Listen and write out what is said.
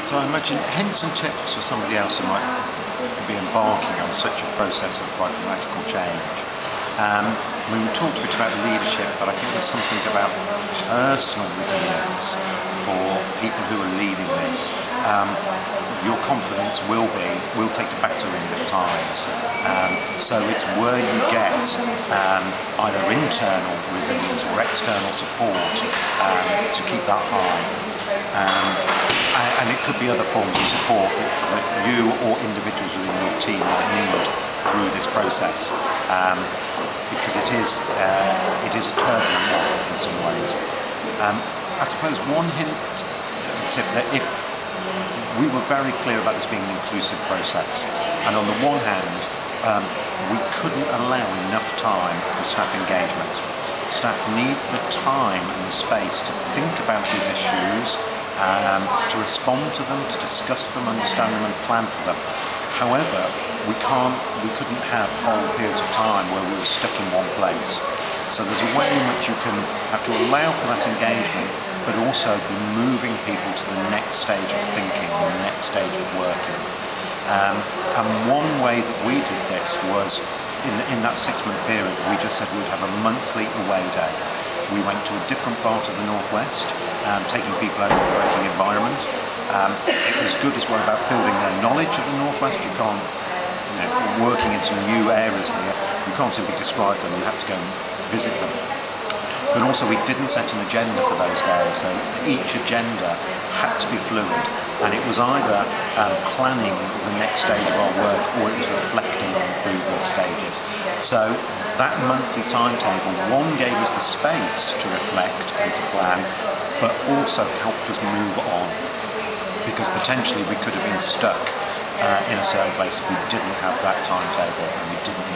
So I imagine hints and tips for somebody else who might be embarking on such a process of quite radical change. We talked a bit about leadership, but I think there's something about personal resilience for people who are leading this. Your confidence will take you back to ring at times. So it's where you get either internal resilience or external support to keep that high. And it could be other forms of support that you or individuals within your team might need through this process, because it is a turbulent one in some ways. I suppose one tip that if we were very clear about this being an inclusive process, and on the one hand we couldn't allow enough time for staff engagement. Staff need the time and the space to think about these issues, to respond to them, to discuss them, understand them and plan for them. However, we couldn't have whole periods of time where we were stuck in one place. So there's a way in which you can have to allow for that engagement, but also be moving people to the next stage of thinking, the next stage of working. And one way that we did this was, in that 6-month period, we just said we'd have a monthly away day. We went to a different part of the Northwest, taking people out of the working environment. It was good as well about building their knowledge of the Northwest. You can't, working in some new areas here, you can't simply describe them, you have to go and visit them. But also we didn't set an agenda for those days, so each agenda had to be fluid, and it was either planning the next stage of our work or it was reflecting on previous stages. So that monthly timetable, one, gave us the space to reflect and to plan, but also helped us move on, because potentially we could have been stuck in a certain place if we didn't have that timetable and we didn't